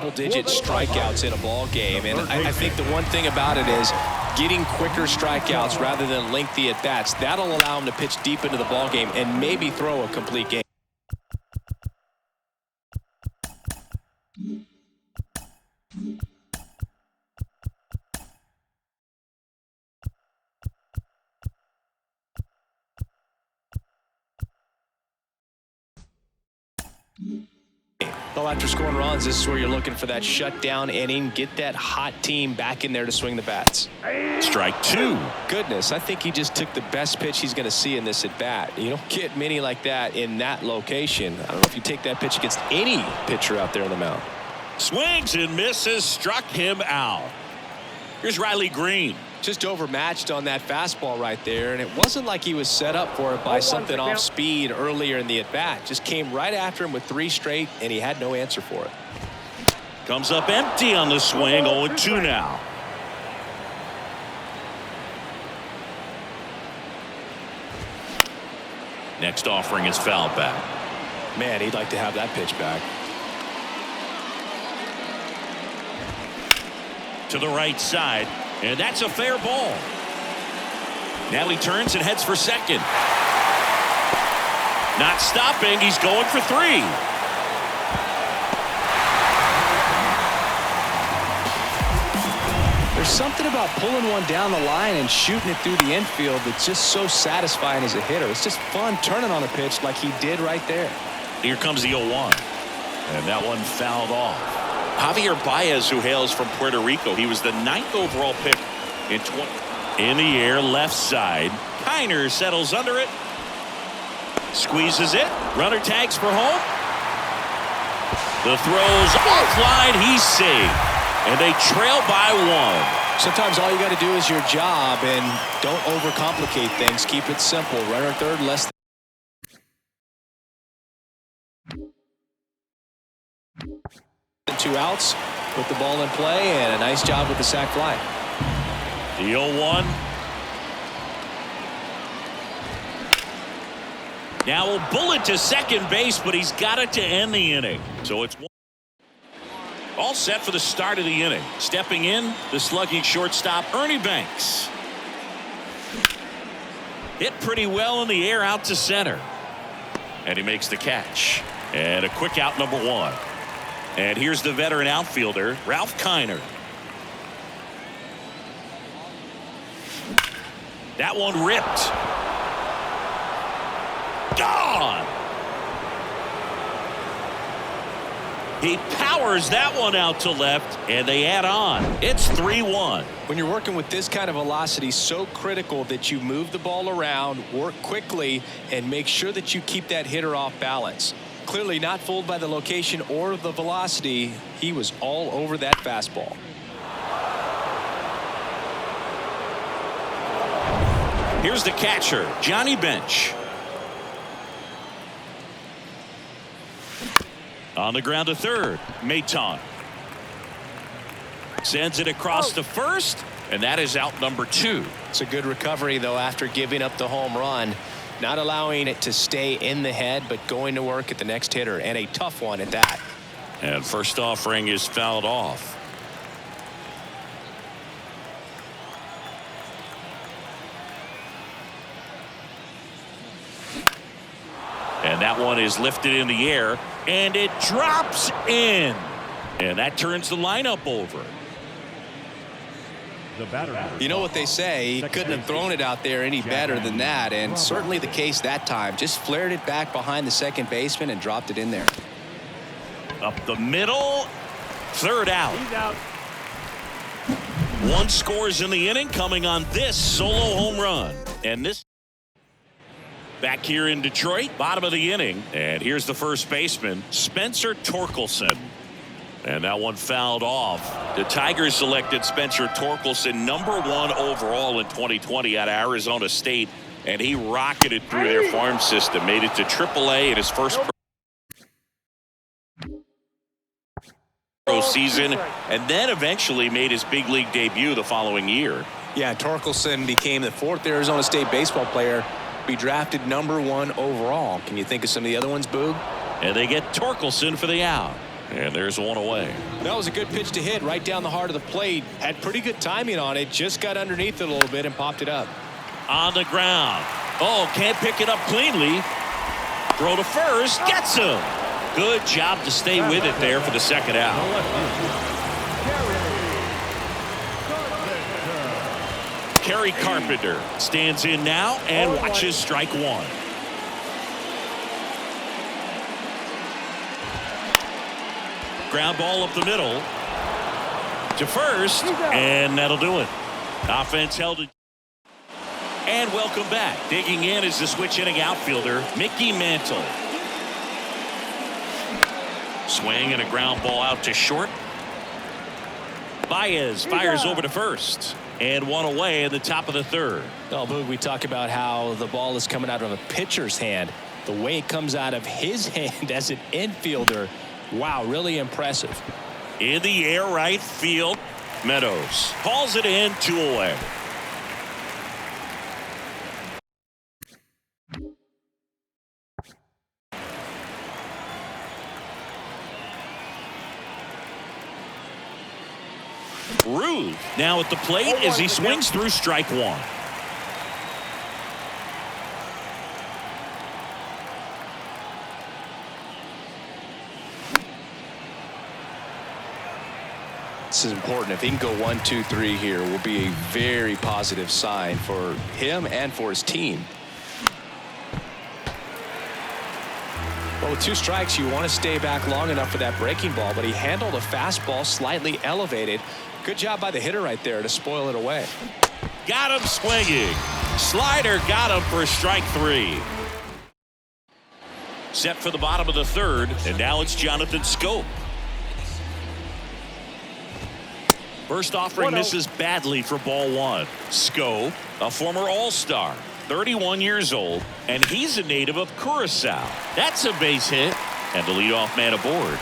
Double-digit strikeouts in a ball game, and I think the one thing about it is getting quicker strikeouts rather than lengthy at-bats. That'll allow him to pitch deep into the ball game and maybe throw a complete game. Well, after scoring runs, this is where you're looking for that shutdown inning. Get that hot team back in there to swing the bats. Strike two. Goodness, I think he just took the best pitch he's going to see in this at bat. You don't get many like that in that location. I don't know if you take that pitch against any pitcher out there on the mound. Swings and misses, struck him out. Here's Riley Green. Just overmatched on that fastball right there, and it wasn't like he was set up for it by something off speed earlier in the at-bat. Just came right after him with 3 straight, and he had no answer for it. Comes up empty on the swing, 0-2 now. Next offering is foul back. Man, he'd like to have that pitch back. To the right side. And that's a fair ball. Now he turns and heads for second. Not stopping. He's going for 3. There's something about pulling one down the line and shooting it through the infield that's just so satisfying as a hitter. It's just fun turning on a pitch like he did right there. Here comes the 0-1. And that one fouled off. Javier Baez, who hails from Puerto Rico, he was the 9th overall pick in the air, left side. Kiner settles under it, squeezes it. Runner tags for home. The throw's offline. He's safe, and they trail by 1. Sometimes all you got to do is your job, and don't overcomplicate things. Keep it simple. Runner third, less than 2 outs, put the ball in play, and a nice job with the sac fly. The 0-1. Now a bullet to second base, but he's got it to end the inning. So it's all set for the start of the inning. Stepping in, the slugging shortstop, Ernie Banks. Hit pretty well in the air out to center. And he makes the catch. And a quick out, number 1. And here's the veteran outfielder, Ralph Kiner. That one ripped. Gone. He powers that one out to left, and they add on. It's 3-1. When you're working with this kind of velocity, so critical that you move the ball around, work quickly, and make sure that you keep that hitter off balance. Clearly not fooled by the location or the velocity. He was all over that fastball. Here's the catcher, Johnny Bench. On the ground to third, Maton. Sends it across to first, and that is out number 2. It's a good recovery, though, after giving up the home run. Not allowing it to stay in the head, but going to work at the next hitter, and a tough one at that. And first offering is fouled off. And that one is lifted in the air, and it drops in. And that turns the lineup over. You know what they say, he couldn't have thrown it out there any better than that, and certainly the case that time. Just flared it back behind the second baseman and dropped it in there. Up the middle, third out. He's out. 1 scores in the inning, coming on this solo home run. And this back here in Detroit, bottom of the inning. And here's the first baseman, Spencer Torkelson. And that one fouled off. The Tigers selected Spencer Torkelson #1 overall in 2020 out of Arizona State, and he rocketed through their farm system, made it to AAA in his first pro season, and then eventually made his big league debut the following year. Yeah, Torkelson became the 4th Arizona State baseball player to be drafted #1 overall. Can you think of some of the other ones, Boog? And they get Torkelson for the out. And there's one away. That was a good pitch to hit right down the heart of the plate. Had pretty good timing on it. Just got underneath it a little bit and popped it up. On the ground. Oh, can't pick it up cleanly. Throw to first. Gets him. Good job to stay with it there for the second out. Kerry Carpenter stands in now and watches strike one. Ground ball up the middle to first, and that'll do it. Offense held it. And welcome back. Digging in is the switch hitting outfielder, Mickey Mantle. Swing and a ground ball out to short. Baez fires over to first. And one away in the top of the third. Well, Boog, we talk about how the ball is coming out of a pitcher's hand. The way it comes out of his hand as an infielder, wow, really impressive. In the air right field, Meadows hauls it in, 2 away. Ruth now at the plate as he swings through strike one. This is important. If he can go 1, 2, 3 here, will be a very positive sign for him and for his team. Well, with 2 strikes, you want to stay back long enough for that breaking ball, but he handled a fastball slightly elevated. Good job by the hitter right there to spoil it away. Got him swinging. Slider got him for strike 3. Set for the bottom of the third, and now it's Jonathan Scope. First offering misses badly for ball 1. Scope, a former All-Star, 31 years old, and he's a native of Curacao. That's a base hit, and the leadoff man aboard.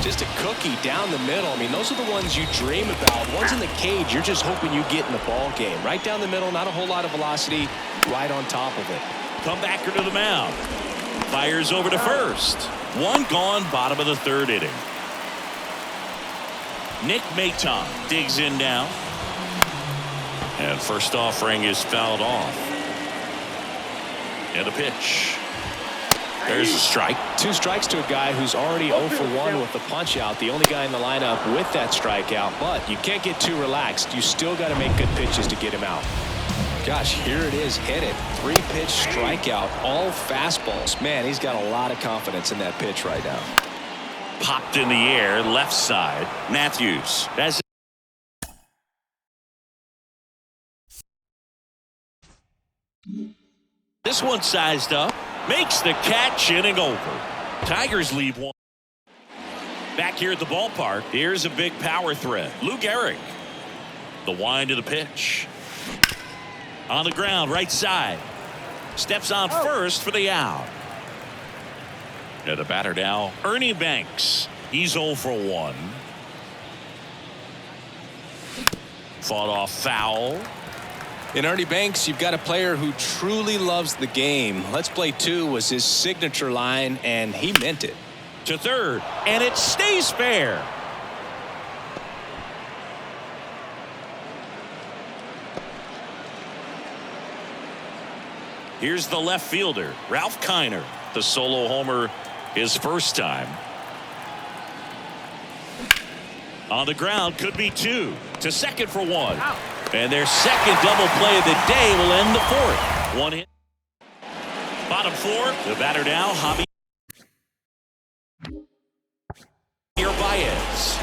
Just a cookie down the middle. I mean, those are the ones you dream about. Ones in the cage, you're just hoping you get in the ball game. Right down the middle, not a whole lot of velocity, right on top of it. Comebacker to the mound. Fires over to first. 1 gone, bottom of the third inning. Nick Maton digs in now. And first offering is fouled off. And a pitch. There's a strike. 2 strikes to a guy who's already 0 for 1 with the punch out. The only guy in the lineup with that strikeout. But you can't get too relaxed. You still got to make good pitches to get him out. Gosh, here it is. Hit it. 3-pitch strikeout. All fastballs. Man, he's got a lot of confidence in that pitch right now. Popped in the air, left side. Matthews. That's this one sized up. Makes the catch, inning over. Tigers leave 1. Back here at the ballpark, here's a big power threat. Lou Gehrig. The wind of the pitch. On the ground, right side. Steps on first for the out. And the batter now, Ernie Banks. He's 0 for 1. Fought off foul. In Ernie Banks, you've got a player who truly loves the game. Let's play 2 was his signature line, and he meant it. To third, and it stays fair. Here's the left fielder, Ralph Kiner. The solo homer his first time. On the ground, could be 2. To second for 1. And their second double play of the day will end the 4th. 1 hit. Bottom 4. The batter now, Javier Baez.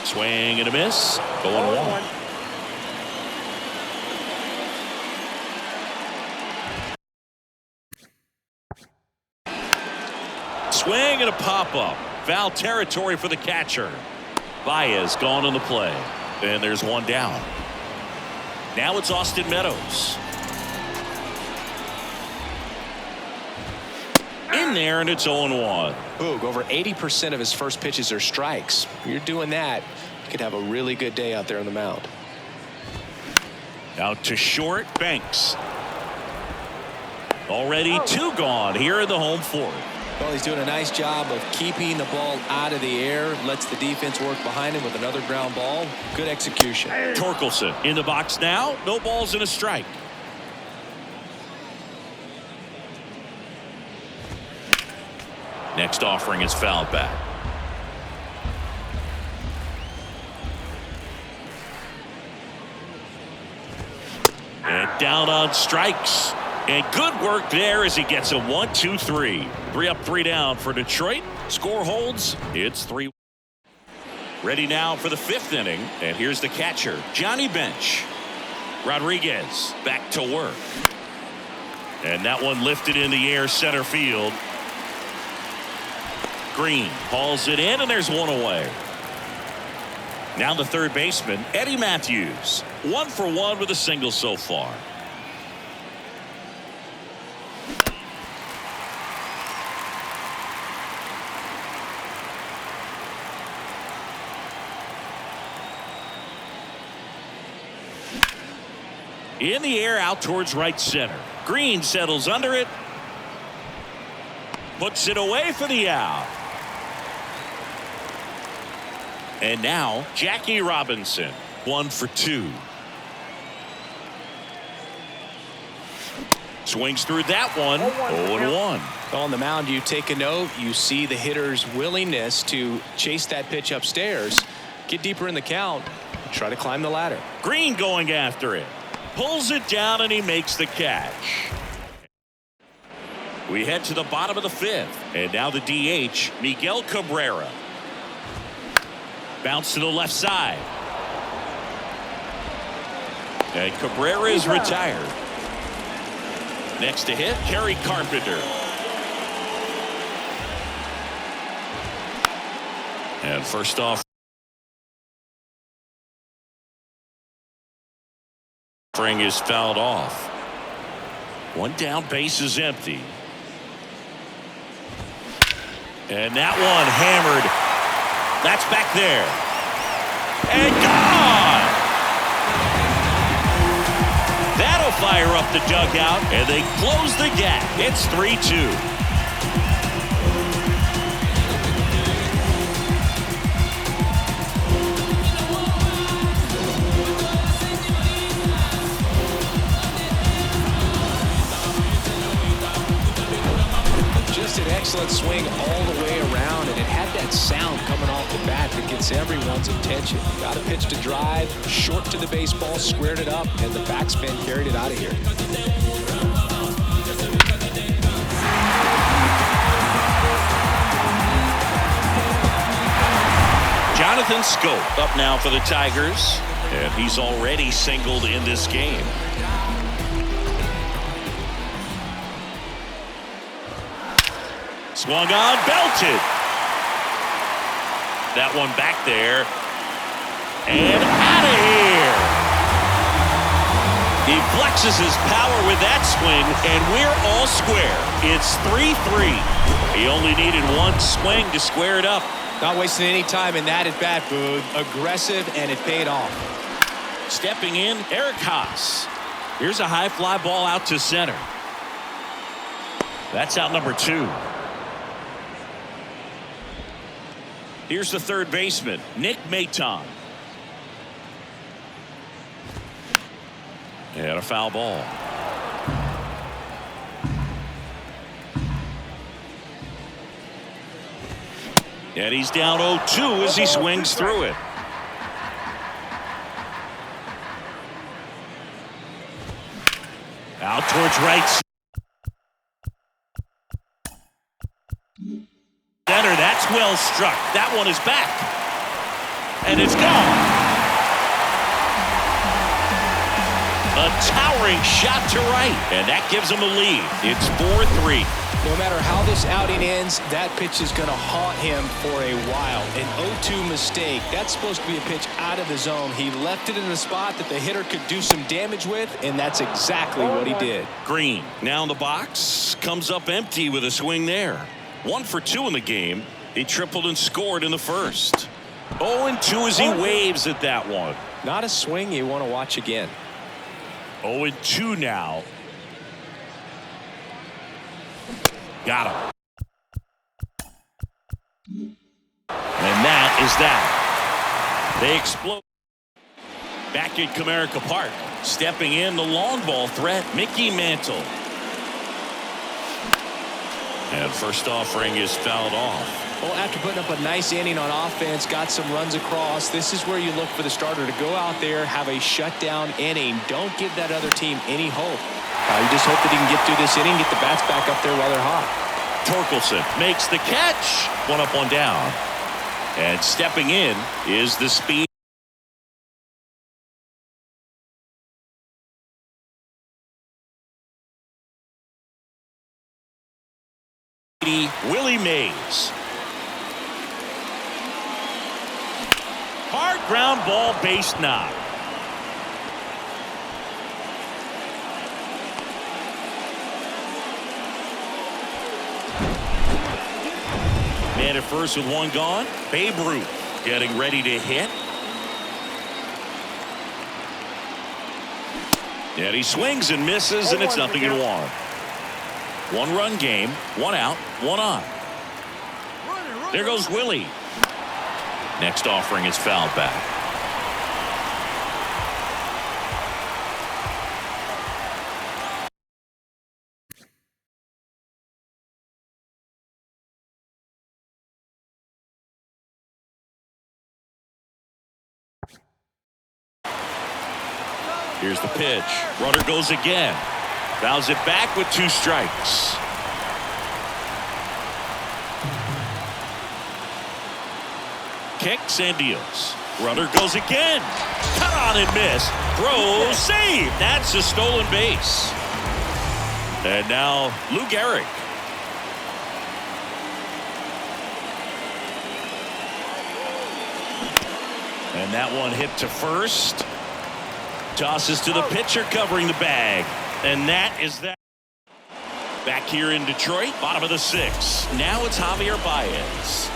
Swing and a miss. Going 1. Swing and a pop-up. Foul territory for the catcher. Baez gone on the play. And there's 1 down. Now it's Austin Meadows. In there, and it's 0-1. Boog, over 80% of his first pitches are strikes. If you're doing that, you could have a really good day out there on the mound. Out to short, Banks. Already 2 gone here in the home fourth. Well, he's doing a nice job of keeping the ball out of the air. Lets the defense work behind him with another ground ball. Good execution. Torkelson in the box now. No balls and a strike. Next offering is fouled back. And down on strikes. And good work there as he gets a 1-2-3. 3 up, 3 down for Detroit. Score holds. It's 3. Ready now for the 5th inning. And here's the catcher, Johnny Bench. Rodriguez back to work. And that one lifted in the air center field. Green hauls it in, and there's one away. Now the third baseman, Eddie Matthews. 1 for 1 with a single so far. In the air out towards right center. Green settles under it. Puts it away for the out. And now Jackie Robinson. 1 for 2. Swings through that one. 0-1. On the mound, you take a note. You see the hitter's willingness to chase that pitch upstairs, get deeper in the count, try to climb the ladder. Green going after it. Pulls it down, and he makes the catch. We head to the bottom of the 5th. And now the DH, Miguel Cabrera. Bounce to the left side. And Cabrera is retired. Next to hit, Kerry Carpenter. And first off, offering is fouled off. 1 down, base is empty. And that one hammered. That's back there. And gone! That'll fire up the dugout, and they close the gap. It's 3-2. An excellent swing all the way around, and it had that sound coming off the bat that gets everyone's attention. Got a pitch to drive, short to the baseball, squared it up, and the backspin carried it out of here. Jonathan Scope up now for the Tigers, and he's already singled in this game. Swung on, belted. That one back there. And out of here. He flexes his power with that swing, and we're all square. It's 3-3. He only needed 1 swing to square it up. Not wasting any time in that at bat, Boog. Aggressive, and it paid off. Stepping in, Eric Haas. Here's a high fly ball out to center. That's out number 2. Here's the third baseman, Nick Maton. And a foul ball. And he's down 0-2 as he swings through it. Out towards right center. That's well struck. That one is back. And it's gone. A towering shot to right. And that gives him a lead. It's 4-3. No matter how this outing ends, that pitch is going to haunt him for a while. An 0-2 mistake. That's supposed to be a pitch out of the zone. He left it in the spot that the hitter could do some damage with, and that's exactly what he did. Green now in the box. Comes up empty with a swing there. 1 for 2 in the game. He tripled and scored in the first. 0-2 as he waves at that one. Not a swing you want to watch again. 0-2 now. Got him. And that is that. They explode. Back at Comerica Park. Stepping in the long ball threat, Mickey Mantle. And first offering is fouled off. Well, after putting up a nice inning on offense, got some runs across, this is where you look for the starter to go out there, have a shutdown inning. Don't give that other team any hope. You just hope that he can get through this inning, get the bats back up there while they're hot. Torkelson makes the catch. One up, one down. And stepping in is the speed. Willie Mays. Hard ground ball, base knock. Man at first with one gone. Babe Ruth getting ready to hit. And he swings and misses, and it's 0-1. One-run game, one out, one on. There goes Willie. Next offering is fouled back. Here's the pitch. Runner goes again. Fouls it back with 2 strikes. Kicks and deals. Runner goes again. Cut on and miss. Throw, save. That's a stolen base. And now Lou Gehrig. And that one hit to first. Tosses to the pitcher covering the bag. And that is that. Back here in Detroit, bottom of the 6th. Now it's Javier Baez.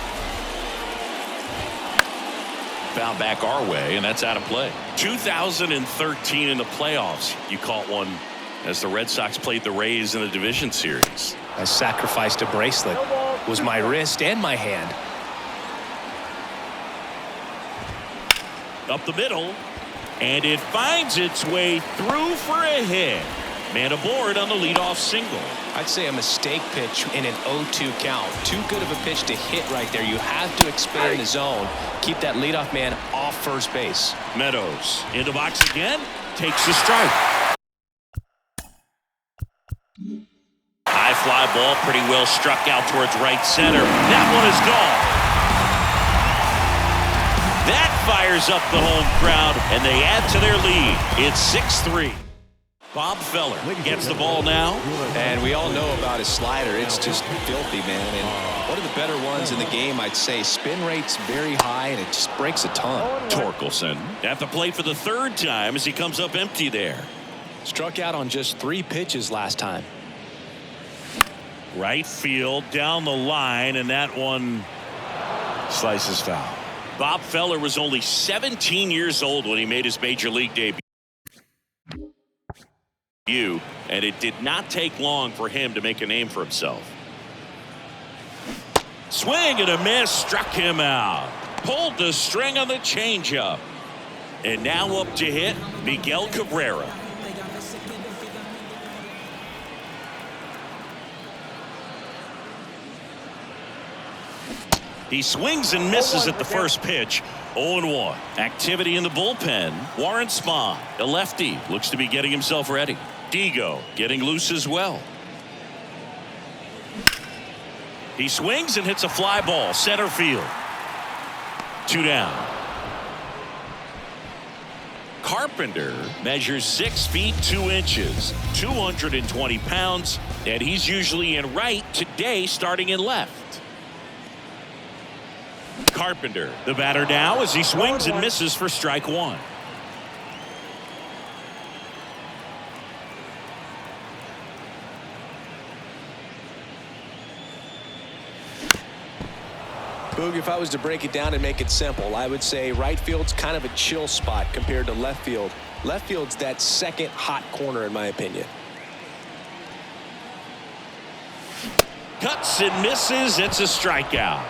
Foul back our way, and that's out of play. 2013 in the playoffs. You caught one as the Red Sox played the Rays in the division series. I sacrificed a bracelet. It was my wrist and my hand. Up the middle, and it finds its way through for a hit. Man aboard on the leadoff single. I'd say a mistake pitch in an 0-2 count. Too good of a pitch to hit right there. You have to expand the zone. Keep that leadoff man off first base. Meadows in the box again. Takes the strike. High fly ball pretty well struck out towards right center. That one is gone. That fires up the home crowd, and they add to their lead. It's 6-3. Bob Feller gets the ball now. And we all know about his slider. It's just filthy, man. And one of the better ones in the game, I'd say. Spin rate's very high, and it just breaks a ton. Torkelson at the plate for the 3rd time as he comes up empty there. Struck out on just 3 pitches last time. Right field down the line, and that one slices foul. Bob Feller was only 17 years old when he made his major league debut. And it did not take long for him to make a name for himself. Swing and a miss, struck him out. Pulled the string on the changeup. And now up to hit Miguel Cabrera. He swings and misses at the first pitch. 0-1. Activity in the bullpen. Warren Spahn, a lefty, looks to be getting himself ready. Digo getting loose as well. He swings and hits a fly ball center field. 2 down. Carpenter measures 6 feet 2 inches, 220 pounds, and he's usually in right, today starting in left. Carpenter, the batter now as he swings and misses for strike 1. Boog, if I was to break it down and make it simple, I would say right field's kind of a chill spot compared to left field. Left field's that second hot corner in my opinion. Cuts and misses. It's a strikeout.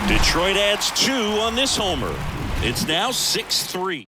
Detroit adds 2 on this homer. It's now 6-3.